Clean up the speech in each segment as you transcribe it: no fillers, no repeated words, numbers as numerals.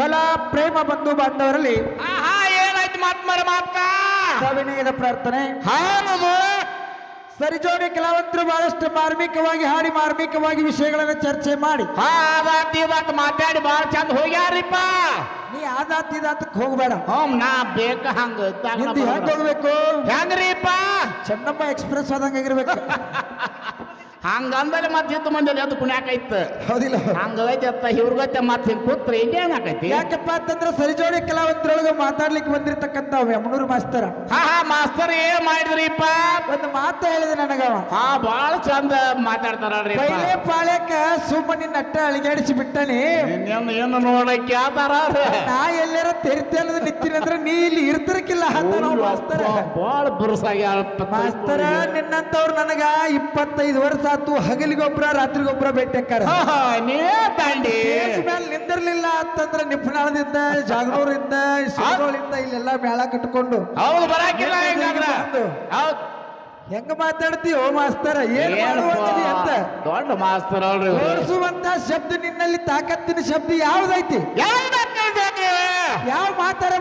ಕಲಾ ಪ್ರೇಮ ಬಂಧು ಬಾಂಧವರಲ್ಲಿ ಏನಾಯ್ತು ಮಾತಾ ಸವಿನಯದ ಪ್ರಾರ್ಥನೆ. ಹೌದು ಸರಿಜೋಡಿ ಕಲಾವಂತರು ಬಹಳಷ್ಟು ಮಾರ್ಮಿಕವಾಗಿ ಹಾಡಿ ಮಾರ್ಮಿಕವಾಗಿ ವಿಷಯಗಳನ್ನು ಚರ್ಚೆ ಮಾಡಿ ಮಾತಾಡಿ ಬಾಳ ಚಂದ ಹೋಗ್ಯಾರಿಪ್ಪ. ನೀ ಆದಾತಿದಾತಕ್ಕೆ ಹೋಗ್ಬೇಡ. ನಾ ಬೇಕ ಹಂಗ ಹಿಂದಿ ಹೆಂಗ್ ಹೋಗ್ಬೇಕು? ಹೆಂಗ್ರಿಪ್ಪ ಚೆನ್ನಮ್ಮ ಎಕ್ಸ್ಪ್ರೆಸ್ ಆದಂಗಾಗಿರ್ಬೇಕು. ಹಂಗಂದ್ರೆ ಮತ್ತೆ ಇದ್ದು ಮಂದಿ ಅದು ಪುಣ್ಯಾಕೈತ್ ಹೌದಿಲ್ಲ? ಹಂಗೈತೆ ಅತ್ತ ಇವ್ರಿಗೈತೆ ಮತ್ತೆ ಹಿಂಗ್ ಕೂತ್ರೆ ಇನ್ನೇನ್ ಆಕೈತಿ? ಯಾಕಪ್ಪ ಅಂತಂದ್ರೆ ಸರಿಜೋಡಿ ಕಲಾವಂತರೊಳಗೆ ಮಾತಾಡ್ಲಿಕ್ಕೆ ಬಂದಿರ್ತಕ್ಕಂಥ ಯಮನೂರು ಮಾಸ್ತರ ಮಾಸ್ತರ್ ಏನ್ ಮಾಡಿದ್ರಿಪ್ಪ? ಒಂದು ಮಾತು ಹೇಳಿದೆ ನನಗವ. ಬಾಳ ಚಂದ ಮಾತಾಡ್ತಾರಲ್ರಿ. ಪೈಲೆ ಪಾಳ್ಯಕ್ಕ ಸುಮ್ಮನೆ ನಟ್ಟ ಅಳಿಗಾಡಿಸಿ ಬಿಟ್ಟನಿ. ಏನು ನೋಡಕ್ಕೆ ಆತಾರ ನಾ ಎಲ್ಲಾರ ತೆರಿತೆ ಅನ್ನೋದು ನಿಂತೀನಿ ಅಂದ್ರೆ ನೀ ಇಲ್ಲಿ ಇರ್ತಿರಕ್ಕಿಲ್ಲ ಅಂತ ನಾವು ಮಾಸ್ತರ. ಬಾಳ ಬುರುಸಾಗಿ ಮಾಸ್ತರ ನಿನ್ನಂತವ್ರು ನನಗ 25 ವರ್ಷ ಆತು. ಹಗಲಿಗೊಬ್ರ ರಾತ್ರಿಗೊಬ್ರ ಭೇಟಿ ಹಾಕಾರ. ನೀವೇ ತಾಂಡಿ ಮೇಲೆ ನಿಂದಿರ್ಲಿಲ್ಲ ಅಂತಂದ್ರೆ ನಿಪ್ನಾಳದಿಂದ ಜಾಗನೂರಿಂದ ಶಿವಗಳಿಂದ ಇಲ್ಲೆಲ್ಲ ಮೇಳ ಕಟ್ಕೊಂಡು ಹೌದು ಬರಾಕಿಲ್ಲ ಹೆಂಗ ಮಾತಾಡ್ತೀವೋ ಮಾಸ್ತರ? ಏನ್ ಮಾಡುವಂತದಿ ಅಂತ ದೊಡ್ಡ ಮಾಸ್ತರ್ ಅಲ್ರಿ. ತೋರಿಸುವಂತ ಶಬ್ದ ನಿನ್ನಲ್ಲಿ ತಾಕತ್ತಿನ ಶಬ್ದ ಯಾವ್ದೈತಿ? ಯಾವ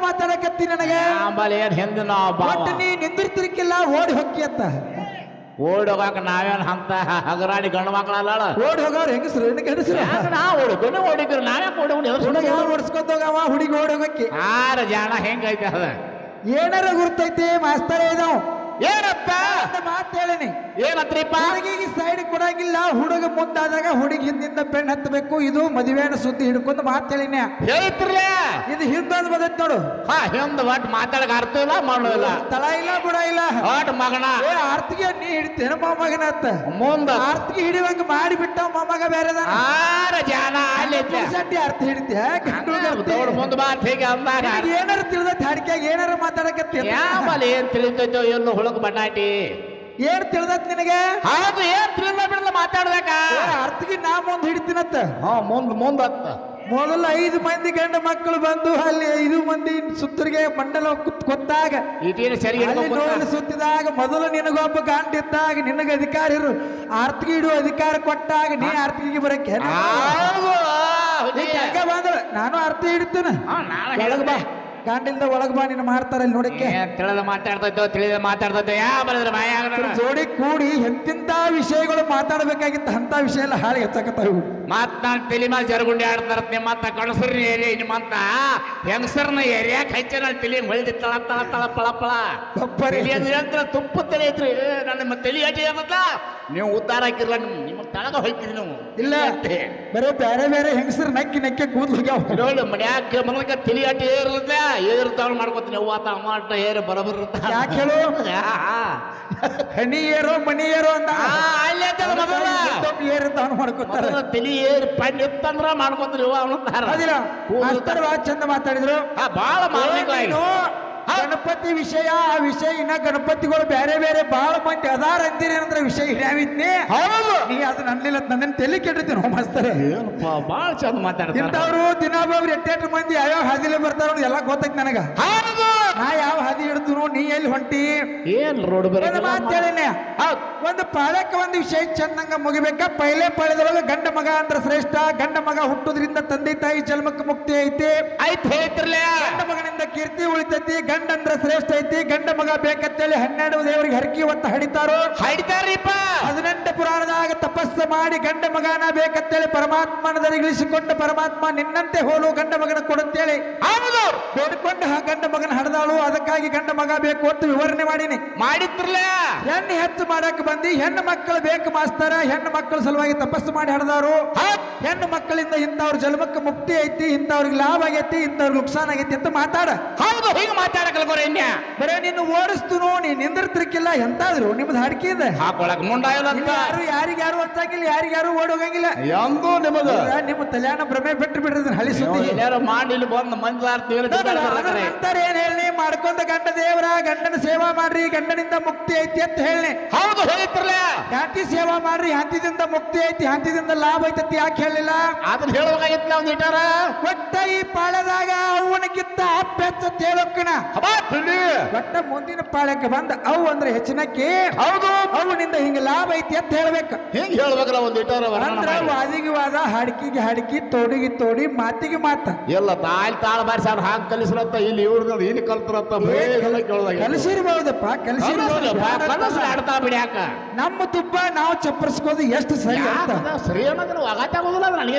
ಮಾತಾಡಕತ್ತಿ ನನಗ? ಏನ್ ಹಿಂದೆ ನಾವು ನೀ ನಿಂದಿರ್ತಿರ್ಕಿಲ್ಲ ಓಡಿ ಹೊಕ್ಕಿ ಅಂತ. ಓಡಿ ಹೋಗಾಕ ನಾವೇನ್ ಅಂತ ಹಗರಾಡಿ ಗಂಡು ಮಕ್ಕಳಲ್ಲ. ಓಡಿ ಹೋಗೋರು ಹೆಂಗಸ್ರು ಹೆಂಗಸ್ರು ನಾವು ಓಡಿಕೊಂಡು ಓಡಿದ್ರು ನಾವೇ ಓಡಿ ಓಡಿಸ್ಕೊಂಡ್ ಹೋಗವ ಹುಡುಗಿ ಓಡಿ ಹೋಗಕ್ಕೆ. ಜಾಣ ಹೆಂಗೈತೆ ಅದ ಏನಾರ ಗುರ್ತೈತಿ ಮಾಸ್ತರ ಇದಾವ್ ಏನಪ್ಪ ಮಾತು ಹೇಳಿನಿ. ಏನತ್ರಿಪ್ಪ? ಹುಡುಗಿಗೆ ಸೈಡ್ ಕೊಡಂಗಿಲ್ಲ. ಹುಡುಗ ಮುಂದಾದಾಗ ಹುಡುಗಿ ಹಿಂದಿಂದ ಬೆಣ್ಣ ಹತ್ತಬೇಕು. ಇದು ಮದುವೆನ ಸುದ್ದಿ ಹಿಡ್ಕೊಂಡು ಮಾತು ಹೇಳಿನ ಹೇಳಿತ್ರಲ್ಲ. ಇದು ಹಿಂದೊಂದು ಬದತ್ ನೋಡು. ಹಿಂದ ಒಟ್ಟು ಮಾತಾಡಕ್ ಅರ್ಥ ಇಲ್ಲ ಮಾಡೋಲ್ಲ. ತಳ ಇಲ್ಲ ಬುಡ ಇಲ್ಲ. ಒಟ್ಟು ಮಗನ ಆರ್ತಿಗೆ ನೀ ಹಿಡಿತೇನ ಮೊಮ್ಮಗನ ಅಂತ ಮುಂದ ಆರ್ತಿಗೆ ಹಿಡಿವಂಗ ಮಾಡಿಬಿಟ್ಟ ಮೊಮ್ಮಗ ಬೇರೆ ಜಾನ ಸಡ್ಡಿ ಅರ್ಥ ಹಿಡಿತೀಯ ಮುಂದ ಮಾತು ಹೇಗೆ ಅಂದಾಗ ಏನಾರ ತಿಳಿದೈತಿ ಹಾಡಿಕೆಯಾಗ ಏನಾರ ಮಾತಾಡಕತ್ತಿ. ಏನ್ ತಿಳಿತೈತೋ ಎಲ್ಲೋ ಹುಳಕ್ ಬಟಾಟಿ ಏನ್ ತಿಳಿದತ್ ನಿನಗೆ? ಹೌದು ಏನ್ ತಿಳಿದ ಬಿಡಲ್ಲ ಮಾತಾಡ್ಬೇಕ. ಅರ್ತಿಗೆ ನಾ ಮುಂದ್ ಹಿಡಿತೀನತ್ತ. ಮುಂದತ್ತ ಮೊದಲು 5 ಮಂದಿ ಗಂಡ ಮಕ್ಕಳು ಬಂದು ಅಲ್ಲಿ 5 ಮಂದಿ ಸುತ್ತರಿಗೆ ಮಂಡಲ ಕೊತ್ತಾಗ ನೋಡಿ ಸುತ್ತಿದಾಗ ಮೊದಲು ನಿನಗೊಬ್ಬ ಗಂಡ ಇದ್ದಾಗ ನಿನಗೆ ಅಧಿಕಾರ ಇರು. ಆರ್ತಿಗೆ ಇಡುವ ಅಧಿಕಾರ ಕೊಟ್ಟಾಗ ನೀ ಆರ್ತಿಗೆ ಬರಕ್ಕೆ ಬಂದ್ರ ನಾನು ಆರ್ತಿ ಹಿಡಿತೇನೆ. ಒಳಗ್ ಬಾ ಗಂಡಿಲ್ದ ಒಳಗ್ ಬಾ ನಿನ್ನ ಮಾಡ್ತಾರ ಇಲ್ಲಿ ನೋಡಕ್ಕೆ. ತಿಳಿದ ಮಾತಾಡ್ತೈತೋ ಯಾವ ಜೋಡಿ ಕೂಡಿ ಎಂತಿಂತ ವಿಷಯಗಳು ಮಾತಾಡ್ಬೇಕಾಗಿತ್ತ ಅಂತ ವಿಷಯ ಎಲ್ಲ ಹಾಳಿ ಹೆಚ್ಚಾಕತ್ತಾವು. ಮಾತನಾಡ್ ತಲೆ ಮೇಲೆ ಜರಗುಂಡಿ ಆಡ್ತಾರ. ನಿಮ್ಮಂತ ಕಣಸರ್ನ ಏರಿಯಾ ನಿಮ್ಮಂತ ಹೆಂಗಸರ್ನ ಏರಿಯಾಕ್ ಹಚ್ಚ ನಾನು ತಲೆ ಹೊಳಿದಿ ತಳ ತಳ ತಳ ಪಳ ಪಳ ತುಪ್ಪ ತಲೆ ಐತ್ರಿ. ನನ್ನ ತಲೆ ಹಚ್ಚಿ ಏನಂತ ನೀವು ಉದ್ದಾರ ಹಾಕಿರ್ಲ ನಿಮ್ಮ ತಳಗ ಹೋಯ್ತಿದ್ರಿ ನೀವು. ಇಲ್ಲ ಬರೀ ಬೇರೆ ಬೇರೆ ಹೆಂಗಸರು ನಕ್ಕಿ ಕೂದ್ಲು ಹೋಗ್ಯಾವ ನೋಡಿ. ಮನ್ಯಾಕ ಮಗಳಕ ತಲೆ ಹಟ್ಟಿ ಏರ್ಲತ್ತ ಏರ್ತಾವ್ ಮಾಡ್ಕೊತೀನಿ. ಅವ್ವಾತ ಅಮ್ಮ ಏರು ಬರಬರ್ ಯಾಕೆ ಹೇಳು? ಹನಿ ಏರೋ ಮನಿ ಏರೋ ಅಂತ ಏರ್ತಾವ್ ಮಾಡ್ಕೊತಾರ. ತಲಿ ಏರ್ ಪಂಡ್ ಇತ್ತಂದ್ರ ಮಾಡ್ಕೊತೀರಿ ಅವನು ಚಂದ ಮಾತಾಡಿದ್ರು. ಬಾಳ ಗಣಪತಿ ವಿಷಯ ಆ ವಿಷಯ ಇನ್ನ ಗಣಪತಿಗಳು ಬೇರೆ ಬೇರೆ ಬಹಳ ಮಂದಿ ಅದಾರ ಅಂತೀರಿ ಅಂದ್ರೆ ವಿಷಯ ಹಿಡಿಯಾವಿದ್ನಿ. ನೀ ಅದು ನನ್ನಿಲ್ಲ ನನ್ನ ತಲೆ ಕೆಟ್ಟಿರ್ತೀನಿ ಮಾಸ್ತರ. ಬಾಳ ಚಂದ ಮಾತಾಡ್ತಾರೆ ಇಂಥವ್ರು ದಿನಾಬಾಬ್ರು 8 ಮಂದಿ ಯಾವ್ಯಾವ ಹಾದಿಲೆ ಬರ್ತಾರ ಎಲ್ಲ ಗೊತ್ತೈತಿ ನನಗ. ನಾ ಯಾವ ಹಾದಿ ಹಿಡಿದ್ರು ನೀ ಎಲ್ಲಿ ಹೊಂಟಿ ಏನ್ ರೋಡ್ ಮಾತೇಳೇನೆ. ಒಂದು ಪಾಳ್ಯಕ್ಕೆ ಒಂದು ವಿಷಯ ಚಂದಂಗ ಮುಗಿಬೇಕ. ಪೈಲೆ ಪಾಳ್ಯದೊಳಗೆ ಗಂಡ ಮಗ ಅಂದ್ರ ಶ್ರೇಷ್ಠ. ಗಂಡ ಮಗ ಹುಟ್ಟುದ್ರಿಂದ ತಂದೆ ತಾಯಿ ಜನ್ಮಕ್ಕೆ ಮುಕ್ತಿ ಐತಿ. ಗಂಡ ಮಗನಿಂದ ಕೀರ್ತಿ ಉಳಿತೈತಿ. ಗಂಡ ಅಂದ್ರ ಶ್ರೇಷ್ಠ ಐತಿ. ಗಂಡ ಮಗ ಬೇಕಂತೇಳಿ 12 ದೇವರಿಗೆ ಹರಕಿ ಹೊತ್ತ ಹಡಿತಾರೋ 18 ಪುರಾಣದಾಗ ತಪಸ್ಸು ಮಾಡಿ ಗಂಡ ಮಗನ ಬೇಕಂತೇಳಿ ಪರಮಾತ್ಮನ ದರಿಗಿಳಿಸಿಕೊಂಡು ಪರಮಾತ್ಮ ನಿನ್ನಂತೆ ಹೋಲು ಗಂಡ ಮಗನ ಕೊಡಂತೇಳಿ ಬೇಡ್ಕೊಂಡು ಗಂಡ ಮಗನ ಹಡದಾಳು. ಅದಕ್ಕಾಗಿ ಗಂಡ ಮಗ ಬೇಕು ಅಂತ ವಿವರಣೆ ಮಾಡೀನಿ. ಮಾಡಿದ್ರಲ್ಲ ಹೆಣ್ಣು ಹೆಚ್ಚು ಮಾಡಕ್ ಬಂದಿ. ಹೆಣ್ಣು ಮಕ್ಕಳು ಬೇಕು ಮಾಸ್ತರ. ಹೆಣ್ಣು ಮಕ್ಕಳ ಸಲುವಾಗಿ ತಪಸ್ಸು ಮಾಡಿ ಹಡದಾರು. ಹೆಣ್ಣು ಮಕ್ಕಳಿಂದ ಇಂಥವ್ರ ಜನ್ಮಕ್ಕೆ ಮುಕ್ತಿ ಐತಿ, ಇಂಥವ್ರಿಗೆ ಲಾಭ ಆಗೈತಿ, ಇಂಥವ್ರಿಗೆ ನುಕ್ಸಾನ್ ಆಗೈತಿ ಅಂತ ಮಾತಾಡ. ಹೌದು ಹೀಗೆ ಮಾತಾಡಕಲ್ಗೋರ ಬರೇ ನಿನ್ನ ಓಡಿಸ್ತುನು ನೀ ನಿಂದಿರ್ತಿರ್ಕಿಲ್ಲ. ಎಂತಾದ್ರು ನಿಮ್ದು ಹಾಡಿಕೆ ಇದೆ ಹಾಕೊಳಕ್ ಮುಂಡ ಯಾರಿಗ್ಯಾರು ಹೊತ್ತಾಗಿಲ್ಲ, ಯಾರಿಗ್ಯಾರು ಓಡಿ ಹೋಗಂಗಿಲ್ಲ. ನಿಮ್ಮ ತಲೆಯಾನ ಭ್ರಮೆ ಬಿಟ್ಟು ಬಿಡ್ರಿ ಹಳಿ ಸುದ್ದಿ ಮಾಡಿ ಬಂದು ಅಂತಾರೆ. ಏನ್ ಹೇಳಿ ಮಾಡ್ಕೊಂಡ ಗಂಡ ದೇವರ ಗಂಡನ ಸೇವಾ ಮಾಡ್ರಿ ಗಂಡನಿಂದ ಮುಕ್ತಿ ಐತಿ ಅಂತ ಹೇಳಿ. ಹೌದು ಹೇಳಿತ್ರಲ್ಲ. ಹ್ಯಾಂತಿ ಸೇವಾ ಮಾಡ್ರಿ ಹಂತಿದಿಂದ ಮುಕ್ತಿ ಐತಿ, ಹಂತಿದಿಂದ ಲಾಭ ಐತಿ ಯಾಕೆ ಹೇಳಿಲ್ಲ? ಅದನ್ನ ಹೇಳಬೇಕಾಗಿತ್ತು ನಾವು ಇಟ್ಟಾರ. ಒಟ್ಟ ಈ ಪಾಳದಾಗ ಅವನಕ್ಕಿಂತ ಎತ್ತ ಅಪ್ಪ ಹೆಚ್ಚ ತೇಳೋಕ್ಕನ ಒಟ್ಟ ಮುಂದಿನ ಪಾಳ್ಯಕ್ಕೆ ಬಂದ ಅವು ಅಂದ್ರೆ ಹೆಚ್ಚಿನಕ್ಕೆ ಹೌದು ಅವುನಿಂದ ಹಿಂಗ ಲಾಭ ಐತಿ ಅಂತ ಹೇಳ್ಬೇಕ. ಹಿಂಗ್ ಹೇಳ್ಬೇಕಲ್ಲ ಒಂದ್ ಇಟ್ಟಾರ ಅಂದ್ರ ವಾದಿಗೆ ವಾದ ಹಾಡ್ಕಿಗೆ ಹಾಡ್ಕಿ ತೋಡಿಗೆ ತೋಡಿ ಮಾತಿಗೆ ಮಾತ ಎಲ್ಲ ತಾಳ ಬಾರಿಸಿ ಅವ್ರು ಹಾಕಿ ಕಲಿಸ್ರತ್ತ ಇಲ್ಲಿ ಇವ್ರ ಇಲ್ಲಿ ಕಲ್ತ್ರತ್ತ ಕಲಿಸಿರ್ಬಹುದಪ್ಪ ಕಲಿಸ್ರಿ ಆಡ್ತಾ ಬಿಡಿ ಯಾಕ ನಮ್ಮ ತುಪ್ಪ ನಾವು ಚಪ್ಪರಿಸ್ಕೋದು ಎಷ್ಟು ಸರಿ ಅಂತ ಸರಿ ಅನ್ನೋದನ್ನ ಒಗಾತ ಆಗೋದಿಲ್ಲ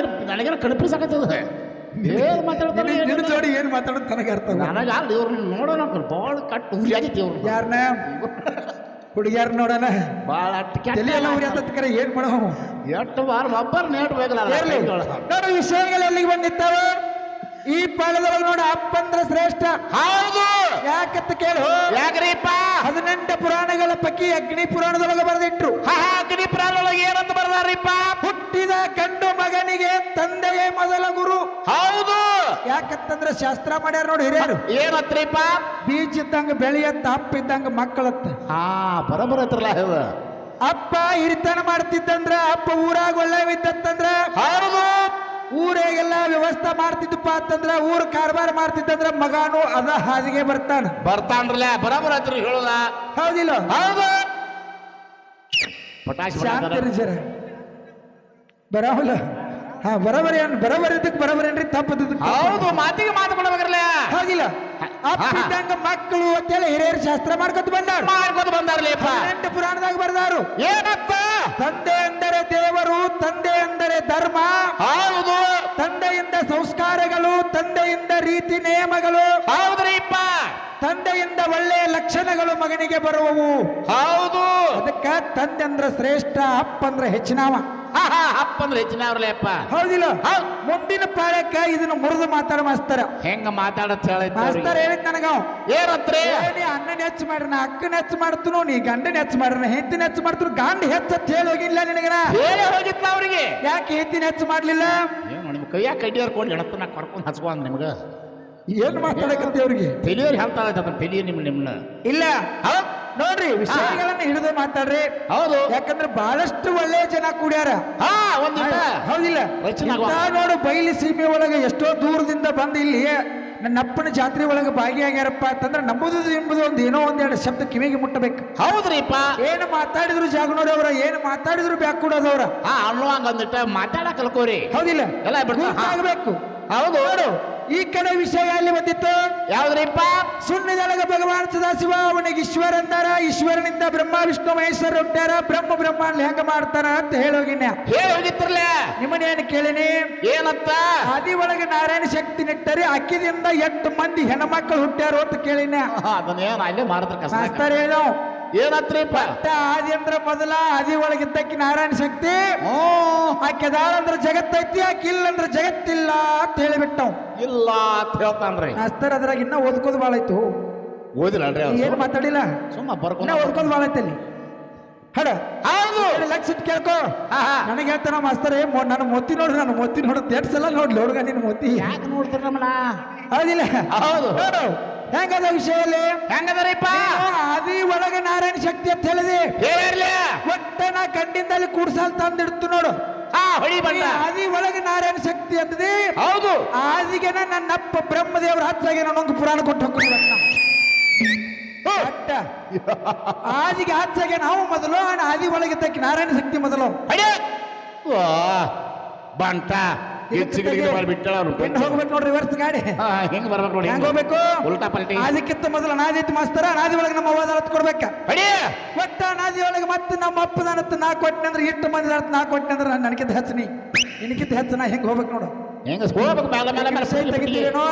ನನಗೇನು ಕಡಿಪಿಸಾಕತ್ತದ ಏನ್ ಮಾತಾಡ್ತಾರೆ ನಿನ್ನ ಜೋಡಿ ಏನ್ ಮಾತಾಡೋದು ನನಗೆ ಅರ್ಥ ನನಗ ಇವ್ರನ್ನ ನೋಡೋಣ ಬಾಳ ಕಟ್ಟು ಉರಿಯಾಗಿತ್ತು ಇವ್ರು ಯಾರನ್ನ ಹುಡುಗಿಯಾರ ನೋಡೋಣ ಬಾಳ ಎಲ್ಲ ಉರಿ ಅಂತ ಏನ್ ಮಾಡೋ ಎಷ್ಟು ಬಾರ ಒಬ್ಬರು ನೇಟ್ಬೇಕಲ್ಲ ನೋಡು ವಿಷಯಗಳು ಎಲ್ಲಿಗೆ ಬಂದಿತ್ತಾವ ಈ ಪಾಳದೊಳಗೆ ನೋಡ ಅಪ್ಪಂದ್ರ ಶ್ರೇಷ್ಠ. ಹೌದು ಯಾಕಂತ ಕೇಳು ಯಾಕ್ರಿಪ್ಪ 18 ಪುರಾಣಗಳ ಪೈಕಿ ಅಗ್ನಿ ಪುರಾಣದೊಳಗೆ ಬರೆದಿಟ್ರು. ಅಗ್ನಿ ಪುರಾಣದೊಳಗೆ ಏನಂತ ಬರ್ದಾರಿಪ್ಪ? ಹುಟ್ಟಿದ ಗಂಡು ಮಗನಿಗೆ ತಂದೆಯೇ ಮೊದಲ ಗುರು. ಹೌದು ಯಾಕಂತಂದ್ರೆ ಶಾಸ್ತ್ರ ಮಾಡ್ಯಾರ ನೋಡಿ ಹಿರಿಯರು. ಏನತ್ರಿಪ್ಪ? ಬೀಜ ಇದ್ದಂಗ ಬೆಳೆಯತ್ತ ಅಪ್ಪ ಇದ್ದಂಗ ಮಕ್ಕಳತ್ತ. ಬರಬರ ಹತ್ರಲ್ಲ ಅಪ್ಪ ಹಿರಿತನ ಮಾಡ್ತಿದ್ದಂದ್ರ ಅಪ್ಪ ಊರಾಗ ಒಳ್ಳೆವಿದ್ದಂದ್ರ ಹೌದು ಊರಾಗೆಲ್ಲ ವ್ಯವಸ್ಥೆ ಮಾಡ್ತಿದ್ದಪ್ಪ ಅಂತಂದ್ರ ಊರ್ ಕಾರ್ಬಾರ ಮಾಡ್ತಿದ್ದಂದ್ರ ಮಗಾನು ಅದ ಹಾದಿಗೆ ಬರ್ತಾನ್ರಲ್ಲ ಬರಬರ ಹತ್ರ ಹೇಳೋದ ಹೌದಿಲ್ಲ? ಹೌದು ಪಟಾಶ್ ಶಾಂತಿರ ಬರವಲ್ಲ. ಹಾ ಬರಬರಿ ಬರಬರಿದ್ದಕ್ ಬರಬರೇನ್ರಿ ತಪ್ಪದ ಹೌದು ಮಾತಿಗೆ ಮಾತು ಕೊಡಬೇಕಲ್ಲ ಹೌದಿಲ್ಲ? ಅಪ್ಪ ಇದ್ದಂಗ ಮಕ್ಕಳು ಅಂತೇಳಿ ಹಿರಿಯರು ಶಾಸ್ತ್ರ ಮಾಡ್ಕೊತ ಬಂದಾರ್ಲಿ 18 ಪುರಾಣದಾಗ ಬರ್ದಾರು. ಏನಪ್ಪ? ತಂದೆ ಎಂದರೆ ದೇವರು, ತಂದೆ ಎಂದರೆ ಧರ್ಮ, ಹೌದು ತಂದೆಯಿಂದ ಸಂಸ್ಕಾರಗಳು, ತಂದೆಯಿಂದ ರೀತಿ ನಿಯಮಗಳು, ಹೌದ್ರಿಪ್ಪ ತಂದೆಯಿಂದ ಒಳ್ಳೆಯ ಲಕ್ಷಣಗಳು ಮಗನಿಗೆ ಬರುವವು. ಹೌದು ಅದಕ್ಕ ತಂದೆ ಅಂದ್ರ ಶ್ರೇಷ್ಠ, ಅಪ್ಪ ಅಂದ್ರ ಹೆಚ್ಚಿನವ. ಅಪ್ಪ ಅಂದ್ರೆ ಹೆಚ್ಚಿನವ್ರಲ್ಲಪ್ಪ ಹೌದಿಲ್ಲ? ಮುಂದಿನ ಪಾಳಕ್ಕ ಇದನ್ನ ಮುರಿದು ಮಾತಾಡ ಮಾಸ್ತರ. ಹೆಂಗ ಮಾತಾಡತ್ ಮಾಸ್ತರ ಹೇಳಿದ್ ನನಗ ಏನತ್ರಿ? ನೀ ಅಣ್ಣನ ಹೆಚ್ಚು ಮಾಡ್ರಿ, ನಾ ಅಕ್ಕನ ಹೆಚ್ಚು ಮಾಡ್ತನು, ನೀ ಗಂಡನ ಹೆಚ್ಚು ಮಾಡ್ರಿ, ಹೆಂಡತಿನ ಹೆಚ್ಚು ಮಾಡ್ತನು. ಗಂಡ ಹೆಚ್ಚತ್ ಹೇಳಿ ಹೋಗಿಲ್ಲ ನಿನಗನ? ಹೇಳಿ ಹೋಗಿತ್ಲ ಅವ್ರಿಗೆ. ಯಾಕೆ ಹೆಂಡತಿನ ಹೆಚ್ಚು ಮಾಡ್ಲಿಲ್ಲ? ನಿಮ್ ಕೈಯಾಗ ಕಡ್ಡಿ ಹರ್ಕೊಂಡು ಎಣತ್ತನ ಕರ್ಕೊಂಡು ಹಚ್ಕೊಂಡ್ ನಿಮ್ಗ ಏನ್ ಮಾತಾಡಕತ್ತಿ ಅವ್ರಿಗೆ? ತಿಳಿಯೋರು ಹೇಳ್ತಾ ತಿಳಿಯ ನಿಮ್ನ ಇಲ್ಲ ನೋಡ್ರಿ ವಿಷಯಗಳನ್ನ ಹಿಡಿದು ಮಾತಾಡ್ರಿ. ಹೌದು ಯಾಕಂದ್ರೆ ಬಹಳಷ್ಟು ಒಳ್ಳೆಯ ಜನ ಕೂಡ್ಯಾರ. ಹೌದಿಲ್ಲ? ನೋಡು ಬೈಲಿ ಸೀಮೆ ಒಳಗೆ ಎಷ್ಟೋ ದೂರದಿಂದ ಬಂದು ಇಲ್ಲಿ ನನ್ನ ಅಪ್ಪನ ಜಾತ್ರೆ ಒಳಗೆ ಭಾಗಿಯಾಗ್ಯಾರಪ್ಪ ಅಂತಂದ್ರೆ ನಂಬುದು ಎಂಬುದು ಒಂದು ಏನೋ ಒಂದೆರಡು ಶಬ್ದ ಕಿವಿಗೆ ಮುಟ್ಟಬೇಕು. ಹೌದ್ರಿಪ್ಪ. ಏನು ಮಾತಾಡಿದ್ರು ಜಾಗನೂರವ್ರ, ಏನು ಮಾತಾಡಿದ್ರು ಬ್ಯಾಕೂಡದವ್ರ ಅನ್ನುವಂಗ ಒಂದಿಟ್ಟ ಮಾತಾಡಕ್ ಕಲ್ಕೋರಿ. ಹೌದಿಲ್ಲ? ಎಲ್ಲ ಆಗ್ಬೇಕು. ಹೌದು ನೋಡು ಈ ಕಡೆ ವಿಷಯ ಅಲ್ಲಿ ಬಂದಿತ್ತು. ಯಾವ್ದ್ರಿಪ್ಪ? ಸುಣ್ಣಿದೊಳಗ ಭಗವಾನ್ ಸದಾಶಿವ ಅವನಿಗೆ ಈಶ್ವರ ಅಂದಾರ, ಈಶ್ವರನಿಂದ ಬ್ರಹ್ಮ ವಿಷ್ಣು ಮಹೇಶ್ವರ ಹುಟ್ಟ್ಯಾರ, ಬ್ರಹ್ಮ ಅಲ್ಲಿ ಹೆಂಗ ಮಾಡ್ತಾರ ಅಂತ ಹೇಳೋಗಿನ ಹೋಗಿತ್ರಲ್ಲ. ನಿಮ್ಮನೇನು ಕೇಳಿನಿ ಏನಂತ? ಆದಿ ಒಳಗೆ ನಾರಾಯಣ ಶಕ್ತಿ ನಿಟ್ಟರೆ ಅಕ್ಕಿದಿಂದ 8 ಮಂದಿ ಹೆಣ್ಮಕ್ಳು ಹುಟ್ಟ್ಯಾರು ಅಂತ ಕೇಳಿನ. ಅದನ್ನೇನು ಅಲ್ಲೇ ಮಾಸ್ತರ ಹೇಳೋ ಏನತ್ರಿಪ್ಪ? ಆದಿ ಅಂದ್ರ ಮೊದಲ ಆದಿ ಒಳಗಿದ್ದಕ್ಕಿ ನಾರಾಯಣ ಶಕ್ತಿ, ಆಕೆದಾಳ ಅಂದ್ರ ಜಗತ್ತೈತಿ, ಆಕೆ ಇಲ್ಲ ಅಂದ್ರ ಜಗತ್ತಿಲ್ಲ ಅಂತ ಹೇಳಿಬಿಟ್ಟವ್. ಇಲ್ಲ ಅಂತ ಹೇಳ್ತಾನ್ರಿ ಮಾಸ್ತರ್. ಅದ್ರಾಗ ಇನ್ನ ಓದ್ಕೋದು ಬಾಳ ಐತು. ಓದಿಲ್ಲನ್ರಿ ಏನ್ ಮಾತಾಡಿಲ್ಲ, ಸುಮ್ಮ ಬರ್ಕೊಂಡು ಓದ್ಕೋದು ಬಾಳ ಐತಲ್ಲಿ. ಹಡ ಹೌದು ಲಕ್ಷ ಇಟ್ಟು ಕೇಳ್ಕೊ. ನನಗೆ ಹೇಳ್ತಾನ ಮಾಸ್ತರ್, ನನ್ನ ಮೊತ್ತಿ ನೋಡ್ರಿ, ನನ್ನ ಮೊತ್ತಿ ನೋಡು, 8 ಸಲ ನೋಡ್ಲಿ ಹುಡುಗ ನಿನ್ನ ಮೊತ್ತಿ. ಯಾಕೆ ನೋಡ್ತೀರ ನಮ್ಮಣ್ಣ? ಹೌದಿಲ್ಲ? ಹೌದು ನೋಡು ಹೆಂಗದ ವಿಷಯಲ್ಲಿ. ಹೆಂಗದರಿಪ್ಪ? ಆದಿ ಒಳಗೆ ನಾರಾಯಣ ಶಕ್ತಿ ಅಂತ ಹೇಳಿದೆ. ಒಟ್ಟ ನಾ ಕಂಡಿಂದಲ್ಲಿ ಕೂಡ್ಸಲ್ ತಂದಿಡ್ತು ನೋಡು. ಹೊಡಿ ಬಂದ ಆದಿ ಒಳಗೆ ನಾರಾಯಣ ಶಕ್ತಿ ಅಂತದೆ. ಹೌದು. ಆದಿಗೆನ ನನ್ನಪ್ಪ ಬ್ರಹ್ಮದೇವ್ರ ಹಚ್ಚಾಗೆ ನಾನೊಂದು ಪುರಾಣ ಕೊಟ್ಟು ಹೋಗ್ತೀನಿ. ಆದಿಗೆ ಹಚ್ಚಾಗೆ ನಾವು ಮೊದಲು, ಆದಿ ಒಳಗೆ ತಕ್ಕಿ ನಾರಾಯಣ ಶಕ್ತಿ ಮೊದಲು. ಬಂಟ ಹೋಗ್ಬೇಕು ನೋಡ್ರಿ ರಿವರ್ಸ್ ಗಾಡಿ. ಹೆಂಗ್ ಬರ್ಬೇಕು ನೋಡಿ, ಹೆಂಗ್ ಹೋಗ್ಬೇಕು? ಉಲ್ಟಾ ಪಲ್ಟಿ. ಅದಕ್ಕಿಂತ ಮೊದಲು ಅನಾದಿ ಮಾಸ್ತರ, ಅನಾದಿ ಒಳಗೆ ನಮ್ಮ ಅವ್ವದ ಹತ್ತು ಕೊಡ್ಬೇಕ. ಒಟ್ಟ ಅನಾದಿ ಒಳಗೆ ಮತ್ತೆ ನಮ್ಮ ಅಪ್ಪದ ನಾ ಕೊಟ್ಟೆ ಅಂದ್ರೆ 8 ಮಂದಿ ನಾ ಕೊಟ್ಟೆ ಅಂದ್ರೆ ನನಗಿಂತ ಹೆಚ್ಚನಿ, ನಿನಗಿಂತ ಹೆಚ್ಚ. ನಾ ಹೆಂಗ್ ಹೋಗ್ಬೇಕು ನೋಡು, ಹೆಂಗ ತೆಗಿತೀರೇನೋ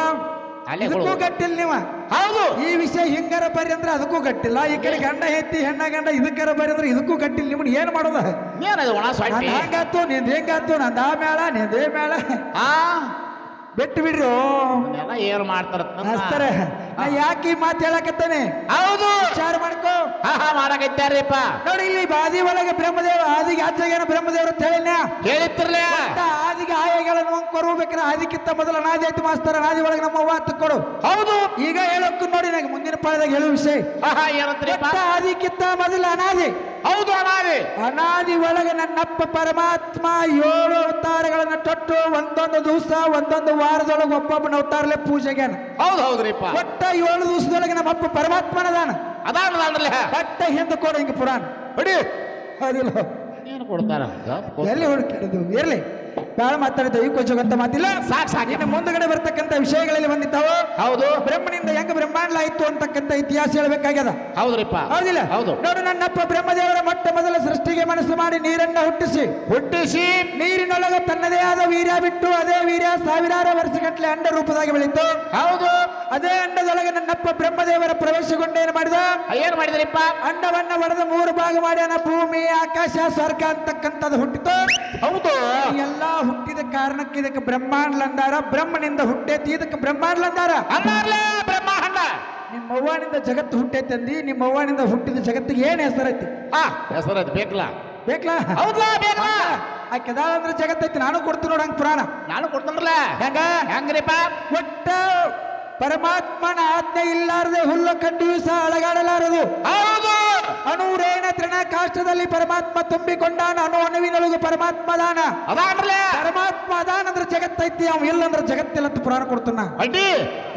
ಇದಕ್ಕೂ ಗಟ್ಟಿಲ್ಲ ನೀವು. ಹೌದು. ಈ ವಿಷಯ ಹಿಂಗಾರ ಬರ್ರಿ ಅಂದ್ರೆ ಅದಕ್ಕೂ ಗಟ್ಟಿಲ್ಲ. ಈ ಕಡೆ ಗಂಡ ಹೆತ್ತಿ ಹೆಣ್ಣ ಗಂಡ ಇದಕ್ಕಾರ ಬರ್ರಿ ಅಂದ್ರೆ ಇದಕ್ಕೂ ಗಟ್ಟಿಲ್ಲ. ನಿಮ್ಮನ್ನ ಏನ್ ಮಾಡೋದ? ಹಂಗಾತು ನಿಂದ ಹೆಂಗಾತು, ನಂದ ಆ ಮೇಳ ನಿಂದೇ ಮೇಳ ಬಿಟ್ಟು ಬಿಡ್ರಿ. ಎಲ್ಲ ಏನ್ ಮಾಡ್ತಾರ ಮಾಸ್ತರ, ನಾ ಯಾಕೆ ಈ ಮಾತು ಹೇಳಕತ್ತಾನೆ? ಹೌದು, ವಿಚಾರ ಮಾಡ್ಕೋ. ಮಾಡಕತ್ತಾರಿಪ್ಪ ನೋಡಿ, ಇಲ್ಲಿ ಬಾದಿ ಒಳಗೆ ಬ್ರಹ್ಮದೇವ, ಆದಿಗೆ ಆಚೆಗೇನ ಬ್ರಹ್ಮದೇವ್ರ ಅಂತ ಹೇಳಿನ ಹೇಳಿತ್ರಲ್ಲ. ಆದಿಗೆ ಆಯಗಳನ್ನು ಕೊಡ್ಬೇಕ್ರೆ ಅದಕ್ಕಿಂತ ಮೊದಲು ಅನಾದಿ ಆಯ್ತು ಮಾಸ್ತರ. ಅನಾದಿ ಒಳಗೆ ನಮ್ಮ ಅವ್ವ ಹತ್ತು ಕೊಡು. ಹೌದು. ಈಗ ಹೇಳೋಕ್ ನೋಡಿ, ನನಗೆ ಮುಂದಿನ ಪಾಳದಾಗ ಹೇಳುವ ವಿಷಯ. ಏನಂತ? ಆದಿಕ್ಕಿಂತ ಮೊದಲು ಅನಾದಿ, ಹೌದು ಅನಾದಿ. ಅನಾದಿ ಒಳಗೆ ನನ್ನಪ್ಪ ಪರಮಾತ್ಮ 7 ಅವತಾರಗಳನ್ನ ತೊಟ್ಟು ಒಂದೊಂದು ದಿವಸ ಒಂದೊಂದು ವಾರದೊಳಗೆ ಒಬ್ಬೊಬ್ಬನ ಅವತಾರಲೆ ಪೂಜೆಗೇನ. ಹೌದು ಹೌದ್ರಿಪ್ಪ. ಒಟ್ಟ 7 ದಿವಸದೊಳಗೆ ನಮ್ಮಪ್ಪ ಪರಮಾತ್ಮನದಾನ. ಅದಾನಲ್ಲ ಬಟ್ಟ ಹಿಂದೆ ಕೊಡ ಹಿಂಗೆ ಪುರಾಣ ಹೊಡಿ. ಹೌದಿಲ್ಲ ಏನು ಕೊಡ್ತಾರ ಎಲ್ಲಿ ಹುಡುಕಿದ್ದು ಇರ್ಲಿ ಬಾಳ ಮಾತಾಡಿದ್ದ ಈ ಕೊಂಚಗಂತ ಮಾತಿಲ್ಲ. ಸಾಕು ಇನ್ನು ಮುಂದಗಡೆ ಬರ್ತಕ್ಕಂಥ ವಿಷಯಗಳಲ್ಲಿ ಬಂದಿದ್ದಾವೆ. ಹೌದು. ಬ್ರಹ್ಮನಿಂದ ಹೆಂಗ ಬ್ರಹ್ಮಾಂಡ ಆಯ್ತು ಅಂತಕ್ಕಂಥ ಇತಿಹಾಸ ಹೇಳ್ಬೇಕಾಗ್ಯದ. ಹೌದ್ರಿಪ್ಪ. ಹೌದಿಲ್ಲ. ಹೌದು. ನೋಡು ನನ್ನಪ್ಪ ಬ್ರಹ್ಮದೇವರ ಮೊಟ್ಟ ಮೊದಲ ಸೃಷ್ಟಿಗೆ ಮನಸ್ಸು ಮಾಡಿ ನೀರನ್ನ ಹುಟ್ಟಿಸಿ ನೀರಿನೊಳಗೆ ತನ್ನದೇ ಆದ ವೀರ್ಯ ಬಿಟ್ಟು ಅದೇ ವೀರ್ಯ ಸಾವಿರಾರು ವರ್ಷಗಟ್ಟಲೆ ಅಂಡ ರೂಪದಾಗಿ ಬೆಳೀತು. ಹೌದು. ಅದೇ ಅಂಡದೊಳಗೆ ನನ್ನಪ್ಪ ಬ್ರಹ್ಮದೇವರ ಪ್ರವೇಶಗೊಂಡು ಏನ್ ಮಾಡಿದ? ಏನ್ ಮಾಡಿದ್ರಿಪ್ಪ? ಅಂಡವನ್ನ ಒಡೆದು 3 ಭಾಗ ಮಾಡ್ಯಾನ. ಭೂಮಿ, ಆಕಾಶ, ಸ್ವರ್ಗ ಅಂತಕ್ಕಂಥದ್ದು ಹುಟ್ಟಿತು. ಹೌದು. ಎಲ್ಲಾ ಹುಟ್ಟಿದ ಕಾರಣಕ್ಕೆ ಇದಕ್ಕೆ ಬ್ರಹ್ಮಾಂಡ ಅಂದಾರ. ಬ್ರಹ್ಮನಿಂದ ಹುಟ್ಟೈತಿ, ಇದಕ್ಕೆ ಬ್ರಹ್ಮಾಂಡ ಅಂದಾರ. ಬ್ರಹ್ಮಾಂಡ. ನಿಮ್ಮ ಅವ್ವನಿಂದ ಜಗತ್ತು ಹುಟ್ಟೈತಿ ಅಂದಿ. ನಿಮ್ಮ ಅವ್ವನಿಂದ ಹುಟ್ಟಿದ ಜಗತ್ತಿಗೆ ಏನ್ ಹೆಸರೈತಿ? ಹೆಸರೈತಿ ಬೇಕಲ್ಲ. ಬೇಕಲ್ಲ? ಹೌದಾ? ಬೇಕಲ್ಲ. ಆ ಕೆದಾಳ ಅಂದ್ರೆ ಜಗತ್ತೈತಿ. ನಾನು ಕೊಡ್ತೀನಿ ನೋಡ ಹಂಗ ಪುರಾಣ. ನಾನು ಕೊಡ್ತೇನಲ್ಲ. ಹೆಂಗ್ರಿಪ್ಪ? ಒಟ್ಟ ಪರಮಾತ್ಮನ ಆಜ್ಞೆ ಇಲ್ಲಾರದೆ ಹುಲ್ಲು ಕಡ್ಡಿಯೂ ಸಹ ಅಳಗಾಡಲಾರದು. ಹೌದು. ಅಣುರೇಣ ತೃಣ ಕಾಷ್ಟದಲ್ಲಿ ಪರಮಾತ್ಮ ತುಂಬಿಕೊಂಡಾನ. ಅಣುವಿನೊಳಗು ಪರಮಾತ್ಮ ಅದಾನ. ಪರಮಾತ್ಮ ಅದಾನ ಅಂದ್ರೆ ಜಗತ್ತೈತಿ, ಅವ್ ಇಲ್ಲ ಅಂದ್ರೆ ಜಗತ್ತಿಲ್ಲ ಅಂತ ಪುರಾಣ ಕೊಡ್ತಾನ.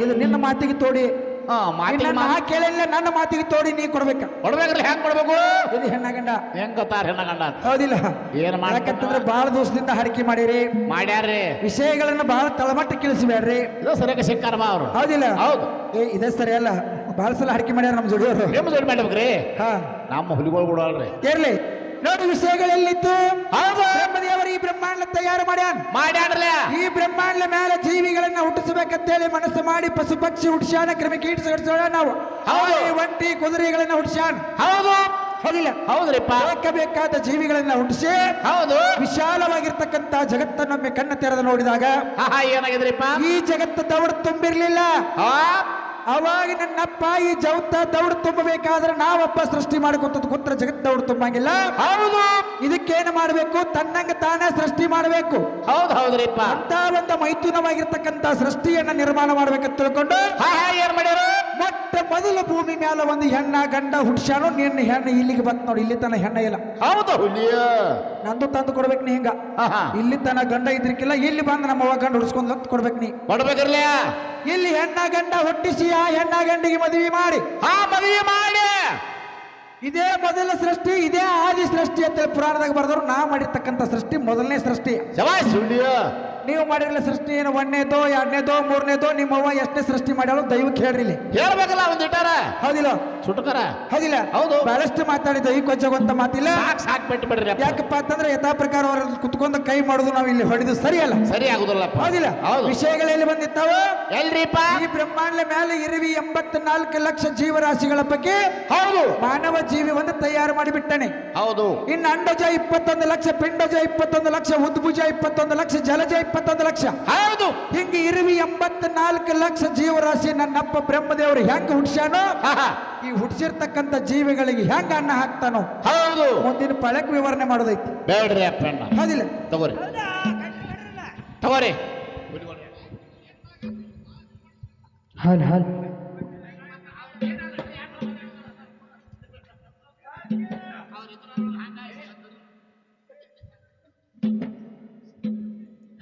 ಇದು ನಿನ್ನ ಮಾತಿಗೆ ತೋಡಿ ಕೇಳಿಲ್ಲ, ನನ್ನ ಮಾತಿಗೆ ತೋಡಿ ನೀ ಕೊಡ್ಬೇಕ. ಕೊಡ್ಬೇಕ್ರಿ. ಹೆಂಗ್ ಕೊಡ್ಬೇಕು? ಇದು ಹೆಣ್ಣ ಗಂಡ ಹೆಂಗ್ ಗೊತ್ತಾರ? ಹೆಣ್ಣ ಗಂಡ ಹೌದಿಲ್ಲ? ಏನ್ ಯಾಕಂತಂದ್ರೆ ಬಹಳ ದಿವಸದಿಂದ ಹರಕೆ ಮಾಡಿರಿ, ಮಾಡ್ಯಾರ್ರಿ. ವಿಷಯಗಳನ್ನ ಬಹಳ ತಳಮಟ್ಟ ಕೇಳಿಸ್ಬೇಡ್ರಿ. ಇದು ಸರಿಯಾಗಿ ಸಿಕ್ಕಾರ ಬಾ ಅವ್ರು. ಹೌದಿಲ್ಲ? ಹೌದು. ಇದೇ ಸರಿ ಅಲ್ಲ. ಬಹಳ ಸಲ ಹರಕೆ ಮಾಡ್ಯಾರ ನಮ್ಮ ಜೋಡಿಯವರು. ನಿಮ್ಮ ಜೋಡಿ ಮಾಡ್ಬೇಕ್ರಿ. ನಮ್ಮ ಹುಲಿಗಳು ಕೂಡ ಅಲ್ರಿ. ಕೇರ್ಲಿ ನೋಡಿ ವಿಷಯಗಳೆಲ್ಲಿತ್ತು. ಬ್ರಹ್ಮದೇವರು ಈ ಬ್ರಹ್ಮಾಂಡ ತಯಾರು ಮಾಡ್ಯಾನ್ರಲ್ಲ. ಈ ಬ್ರಹ್ಮಾಂಡ ಮೇಲೆ ಜೀವಿಗಳನ್ನ ಹುಟ್ಟಿಸಬೇಕಂತೇಳಿ ಮನಸ್ಸು ಮಾಡಿ ಪಶು ಪಕ್ಷಿ ಹುಟ್ಟಿಸ್ಯಾನ, ಕ್ರಿಮಿಕೀಟ ಹುಟ್ಟಿಸೋಣ. ನಾವು ಒಂಟಿ ಕುದುರೆಗಳನ್ನ ಹುಟ್ಟಿಸ್ಯಾನ. ಹೌದು. ಹೌದಿಲ್ಲ? ಹೌದ್ರಿಪ್ಪ. ಬೇಕಾದ ಜೀವಿಗಳನ್ನ ಹುಟ್ಟಿಸಿ ಹೌದು ವಿಶಾಲವಾಗಿರ್ತಕ್ಕಂತ ಜಗತ್ತನ್ನೊಮ್ಮೆ ಕಣ್ಣ ತೆರೆದು ನೋಡಿದಾಗ ಏನಾಗಿದ್ರಿಪ್ಪ? ಈ ಜಗತ್ತು ದೌಡ್ ತುಂಬಿರ್ಲಿಲ್ಲ. ಅವಾಗ ನನ್ನಪ್ಪ ಈ ಜಗತ್ತ ದೌಡ್ ತುಂಬಬೇಕಾದ್ರೆ ನಾವಪ್ಪ ಸೃಷ್ಟಿ ಮಾಡಿಕೊತ ಕೂತ್ರ ಜಗತ್ ದೌಡ್ ತುಂಬಂಗಿಲ್ಲ. ಹೌದು. ಇದಕ್ಕೇನು ಮಾಡಬೇಕು? ತನ್ನಂಗ ತಾನೇ ಸೃಷ್ಟಿ ಮಾಡಬೇಕು. ಹೌದ್ರಿಪ್ಪ. ಅಂತ ಒಂದು ಮೈಥುನವಾಗಿರ್ತಕ್ಕಂತ ಸೃಷ್ಟಿಯನ್ನ ನಿರ್ಮಾಣ ಮಾಡ್ಬೇಕಂತ ತಿಳ್ಕೊಂಡು ಏನ್ ಮಾಡ್ಯಾರ? ಮೊಟ್ಟ ಮೊದಲ ಭೂಮಿ ಮೇಲೆ ಒಂದು ಹೆಣ್ಣ ಗಂಡ ಹುಡ್ಸ್ಯಾನು. ನಿನ್ನ ಹೆಣ್ಣು ಇಲ್ಲಿಗೆ ಬತ್ ನೋಡಿ. ಇಲ್ಲಿ ತನ ಹೆಣ್ಣ ಇಲ್ಲ. ಹೌದು. ನಂದು ತಂದು ಕೊಡ್ಬೇಕು ನೀ. ಹಿಂಗ ಇಲ್ಲಿ ತನ ಗಂಡ ಇದ್ರಿಕಿಲ್ಲ. ಇಲ್ಲಿ ಬಂದು ನಮ್ಮ ಅವ್ವ ಗಂಡ ಹುಡ್ಸ್ಕೊಂಡ್ ಕೊಡ್ಬೇಕು ನೀ. ಕೊಡ್ಬೇಕಿರ್ಲ. ಇಲ್ಲಿ ಹೆಣ್ಣ ಗಂಡ ಹುಟ್ಟಿಸಿ ಆ ಹೆಣ್ಣ ಗಂಡಿಗೆ ಮದುವೆ ಮಾಡಿ ಇದೇ ಮೊದಲ ಸೃಷ್ಟಿ, ಇದೇ ಆದಿ ಸೃಷ್ಟಿ ಅಂತ ಪುರಾಣದಾಗ ಬರೆದವರು. ನಾ ಮಾಡಿರ್ತಕ್ಕಂಥ ಸೃಷ್ಟಿ ಮೊದಲನೇ ಸೃಷ್ಟಿ. ನೀವು ಮಾಡಿರಲ್ಲ ಸೃಷ್ಟಿ ಏನು 1ನೇದೋ 2ನೇದೋ 3ನೇದೋ ನಿಮ್ಮವ್ವ ಎಷ್ಟನೇ ಸೃಷ್ಟಿ ಮಾಡ್ಯಾಳು ದೈವಕ್ಕೆ ಹೇಳ್ರಿ. ಹೇಳ್ಬೇಕಲ್ಲ ಒಂದು ಇಟ್ಟಾರ. ಹೌದಿಲ್ಲ? ಸುಟ್ಕರ. ಹೌದಿಲ್ಲ? ಹೌದು. ಬಹಳಷ್ಟು ಮಾತಾಡಿದ ಈ ಕೊಂಚಗೊಂತ ಮಾತಿಲ್ಲ. ಸಾಕ್ ಬಿಟ್ಟು ಬಿಡ್ರಿ. ಯಾಕಪ್ಪ ಅಂತಂದ್ರೆ ಯಥಾ ಪ್ರಕಾರ ಅವ್ರ ಕುತ್ಕೊಂಡ ಕೈ ಮಾಡುದು ನಾವು ಇಲ್ಲಿ ಹೊಡೆದು ಸರಿಯಲ್ಲ. ಸರಿ ಆಗುದಿಲ್ಲ. ಹೌದಿಲ್ಲ? ವಿಷಯಗಳಲ್ಲಿ ಬಂದಿರ್ತಾವ. ಎಲ್ರಿಪ್ಪ? ಈ ಬ್ರಹ್ಮಾಂಡ ಮೇಲೆ ಇರುವಿ 84 ಲಕ್ಷ ಜೀವರಾಶಿಗಳ ಬಗ್ಗೆ ಹೌದು ಮಾನವ ಜೀವಿ ಒಂದು ತಯಾರು ಮಾಡಿಬಿಟ್ಟನೆ. ಹೌದು. ಇನ್ನು ಅಂಡಜ 21 ಲಕ್ಷ, ಪಿಂಡಜ 21 ಲಕ್ಷ, ಉದ್ಭುಜ 21 ಲಕ್ಷ, ಜಲಜ 21 ಲಕ್ಷ. ಹೌದು. ಹಿಂಗೆ ಇರುವಿ 84 ಲಕ್ಷ ಜೀವರಾಶಿ ನನ್ನಪ್ಪ ಬ್ರಹ್ಮದೇವರು ಹೆಂಗ ಹುಡ್ಸ್ಯಾನೋ ಈ ಹುಡ್ಸಿರ್ತಕ್ಕಂಥ ಜೀವಿಗಳಿಗೆ ಹೆಂಗ ಅನ್ನ ಹಾಕ್ತಾನೋ ಹೌದು ಮುಂದಿನ ಪಳಕ್ ವಿವರಣೆ ಮಾಡೋದೈತಿ. ಬೇಡ್ರಿ ಅಪ್ಪಣ್ಣ. ಹೌದಿಲ್ಲ? ತಗೋರಿ. ಹಲ್ ಹಲ್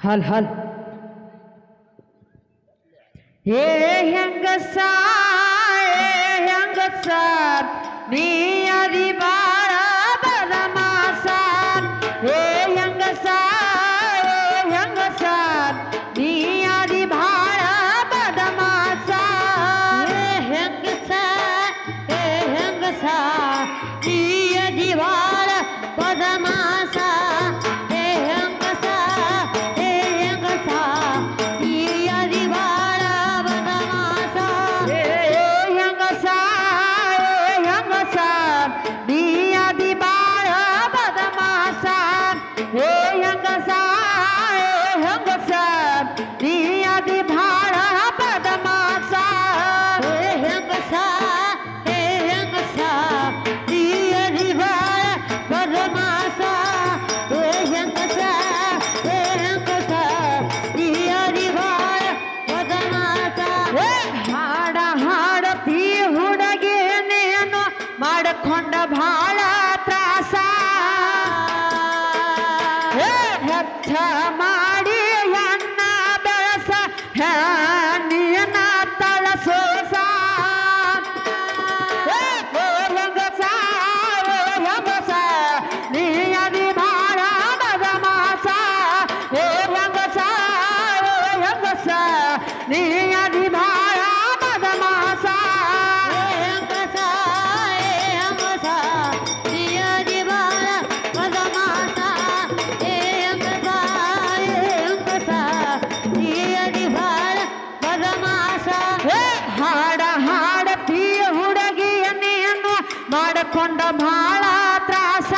ಹಲ್ ಹಲ್ ಏ ಹೆಂಗಸ ನೀ ಅದಿ ಬಾಳ ಬದಮಾಸ. ಏ ಹೆಂಗಸ ನೀ ಅದಿ ಬಾಳ ಬದಮಾಸ. ಏ ಹೆಂಗಸ ನೀ ಅದಿ ಬಾಳ ಬದಮಾಸ. ಏ ಹೆಂಗಸ ನೀ ಅದಿ ಬಾಳ ಬದಮಾಸ. ಏ ಹೆಂಗಸ ನೀನ ತಳಸೋಸ ಹೆಂಗಸ ಹೆಂಗಸ ನೀ ಅದಿ ಭಾಳ ಬದಮಾಸ ಹೆಂಗಸ ಹೆಂಗಸ ನೀ ಅದಿ ಭಾಳ ಬದಮಾಸ ಹೆಂಗಸ ಹೆಂಗಸ ನೀ ಅದಿ ಭಾಳ ಬದಮಾಸ ಹೆಂಗಸ ಹೆಂಗಸ ನೀ ಅದಿ ಭಾಳ ಬದಮಾಸ ಹಾಡ ಹಾಡತಿ ಹುಡುಗಿಯನ್ನೇನು ಮಾಡಿಕೊಂಡ ಭಾಳ ತ್ರಾಸ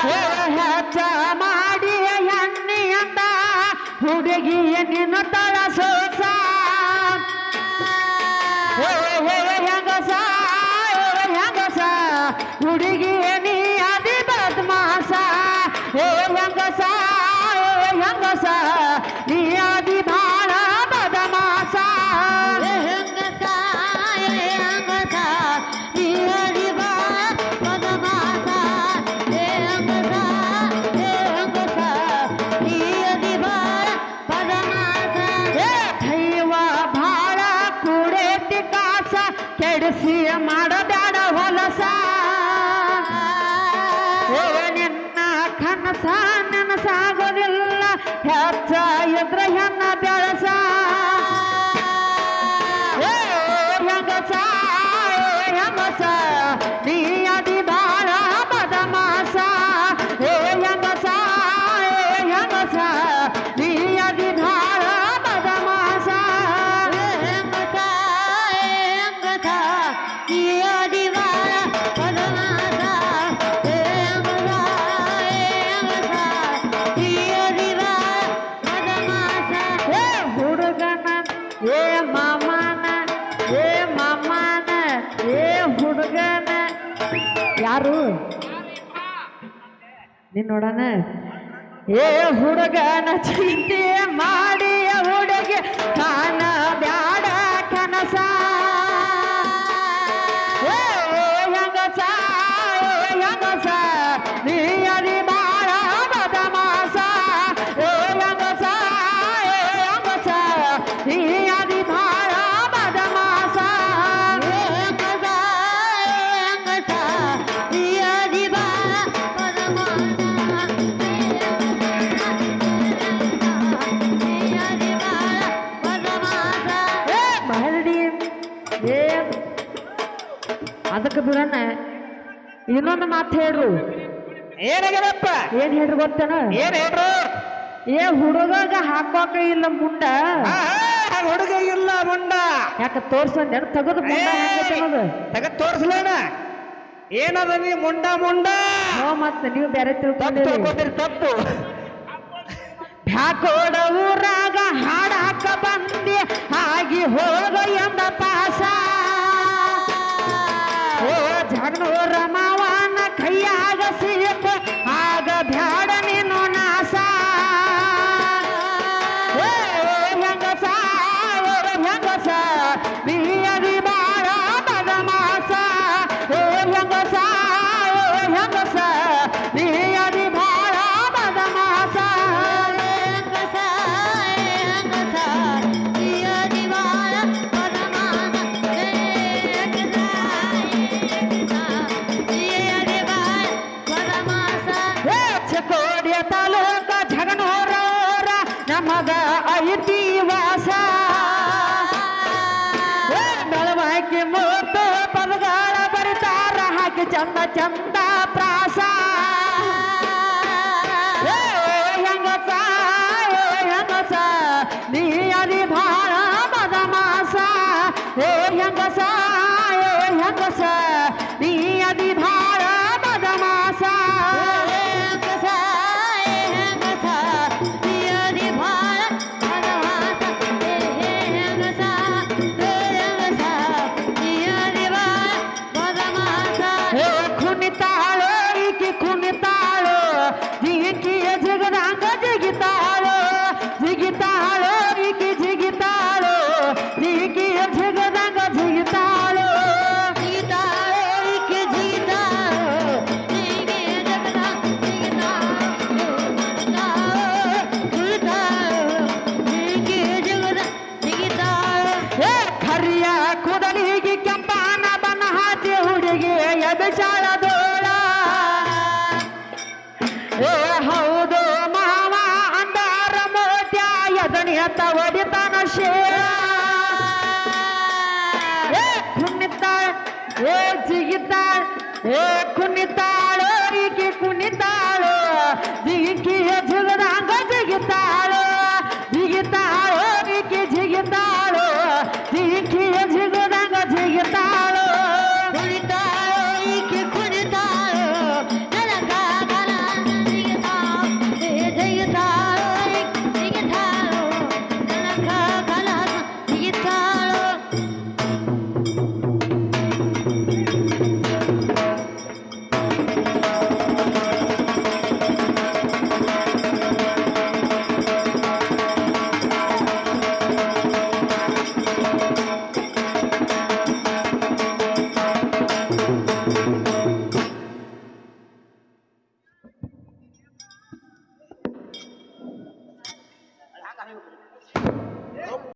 ಹೆಚ್ಚ ಮಾಡಿ ಎಣ್ಣೆಯಂದ ಹುಡುಗಿಯ ನಿನ್ನ ತಳಸೋಸ ಹೆಂಗಸ ಹೆಂಗಸ ಹುಡುಗಿಯ ನೀ ಅದಿ ಬದ್ಮಾಸ ಹೆಂಗಸ ಹೆಂಗಸ ನೀ ಅದಿ ಭಾಳ ಬದಮಾಸ ಹೆಂಗಸ ಹೆಂಗಸ ನೀ ಅದಿ ಭಾಳ ಬದಮಾಸ ಹೆಂಗಸ ಹೆಂಗಸ ನೀ ಅದಿ ಭಾಳ ಬದಮಾಸ ದೈವ ಭಾಳ ಕೂಡೇತಿ ಕಾಸ ಕೆಡಿಸಿ ಮಾಡಬೇಡ ಹೊಲಸ ನಿನ್ನ ಕನಸ ನನಸಾಗೋದಿಲ್ಲ ಹೆಚ್ಚ ಎದ್ರ ಹೆಣ್ಣ ಬೆಳಸ ಹೆಂಗಸ ಹೆಂಗಸ ನೀ ಅದಿ ಭಾಳ ಬದಮಾಸ ಹೆಂಗಸ ಹೆಂಗಸ ನೀ ಅದಿ ಭಾಳ ಬದಮಾಸ ಹೆಂಗಸ ಹೆಂಗಸ ನೀ ಅದಿ ಭಾಳ ಬದಮಾಸ ಹೆಂಗಸ ಹೆಂಗಸ ನೀ ಅದಿ ಭಾಳ ಬದಮಾಸ ಹುಡುಗನ ಏ ಮಾಮನ ಏ ಮಾಮನ ಏ ಹುಡುಗನ ಯಾರು ನೀನ್ ನೋಡಣ ಏ ಹುಡುಗನ ಚಿಂತೆ ಮಾಡಿ ಹುಡುಗಿ ಕಾಣ ಬ್ಯಾಡ ಕನಸ ಹೆಂಗಸ ಹೆಂಗಸ ನೀ ಅದಿ ಭಾಳ ಬದಮಾಸ ಹೆಂಗಸ ಹೆಂಗಸ ನೀ ಅದಿ ಭಾಳ ಬದಮಾಸ ಹೆಂಗಸ ಹೆಂಗಸ ನೀ ಅದಿ ಭಾಳ ಬದಮಾಸ ನೀ ಅದಿ ಭಾಳ ಬದಮಾಸ ಮಹಡಿ ಏ ಅದಕ್ಕೆ ಬಿಡಣ್ಣ ಇನ್ನೊಂದು ಮಾತು ಹೇಳ್ರು ಏನಾಗ್ಯದಪ್ಪ ಏನ್ ಹೇಳ್ರಿ ಗೊತ್ತೇನ ಏನ್ ಹೇಳ್ರು ಏ ಹುಡುಗ ಹಾಕೋಕ ಇಲ್ಲ ಮುಂಡ ಹುಡುಗ ಇಲ್ಲ ಮುಂಡ ಯಾಕ ತೋರ್ಸಂದ ತೆಗದು ಮುಂಡ ಹೆಂಗೈತೆ ಅನ್ನೋದು ತಗದ್ ತೋರ್ಸ್ಲೇನ ಏನದ ನೀ ಮುಂಡ ಮುಂಡ ಹೋ ಮತ್ತೆ ನೀವು ಬೇರೆ ತಪ್ಪು ತಿಳ್ಕೊಂಡಿರಿ ತಿಳ್ಕೊತೀರಿ ತಪ್ಪು ಹಾಕೋಡ ಊರಾಗ ಹಾಡಾಕ ಬಂದಿ ಆಗಿ ಹೋಗ ಎಂಬ ಪಾಸ ಓ ಜಗನೂರ ಮಾವನ ಕೈಯಾಗ ಸಿಕ್ಕ ಆಗ ಬ್ಯಾಡ ನೀನು ನಾಸ ಹೆಂಗಸ ಹೆಂಗಸ ನೀ ಅದಿ ಭಾಳ ಬದಮಾಸ ಹೆಂಗಸ ಹೆಂಗಸ ನೀ ಅದಿ ಭಾಳ ಬದಮಾಸ ಹೆಂಗಸ ಹೆಂಗಸ ನೀ ಅದಿ ಭಾಳ ಬದಮಾಸ ಹೆಂಗಸ ನೀ ಅದಿ ಭಾಳ ಬದಮಾಸ ಚಿಕ್ಕೋಡಿಯ ತಾಲೂಕ ಜಗನೂರವರ ನಮಗ ಐತಿ ವಾಸ ಬೆಳವಾಕಿ ಮೂತು ಪದಗಳ ಬರಿತಾರ ಹಾಕಿ ಚಂದ ಚಂದ ಪ್ರಾಸ ಹೆಂಗಸ ಹೆಂಗಸ ನೀ ಅದಿ ಭಾಳ ಬದಮಾಸ ಹೆಂಗಸ ಹೆಂಗಸ ನೀ ಅದಿ ಭಾಳ ಬದಮಾಸ ಹೆಂಗಸ ಹೆಂಗಸ ನೀ ಅದಿ ಭಾಳ ಬದಮಾಸ ಹೆಂಗಸ ಹೆಂಗಸ ನೀ ಅದಿ ಭಾಳ ಬದಮಾಸ ಕುಣಿತಾಳೋ ಈಕಿ ಕುಣಿತಾಳೋ ಜಿಗಿಯ ಜಿಗದಂಗ ಜಿಗಿತಾಳೋ ಜಿಗಿತಾಳೋ ಈಕಿ ಜಿಗಿತಾಳೋ ಜಿಗಿಯ ಜಿಗದಂಗ ಜಿಗಿತಾಳೋ ಜಿಗಿತಾಳೋ ಎತ್ತ ಹೊಡಿತಾನ ಶೇರ ಕುಣಿತಾಳ ಜಿಗಿತಾಳ ಕುಣಿತಾಳ ಈಕೆ ಕುಣಿತಾಳು ಜಿಗಿಯ ಜಿಗದಾಂಗ ಜಿಗಿತಾಳು ಜಿಗಿತಾಳು ಈಕೆ ಜಿಗಿತಾಳು ಜಿಗಿಯ ಜಿಗದಾಂಗ ಜಿಗಿತಾಳು ಕುಣಿತಾಳೋ ಈಕೆ ಕುಣಿತಾಳೋ ನನಗ ಗಲ ಜಿಗಿತಾಳೋ ಜಿಗಿತಾಳೋ ಜಿಗಿತಾಳೋ ನನಗ ಗಲ ಜಿಗಿತಾಳೋ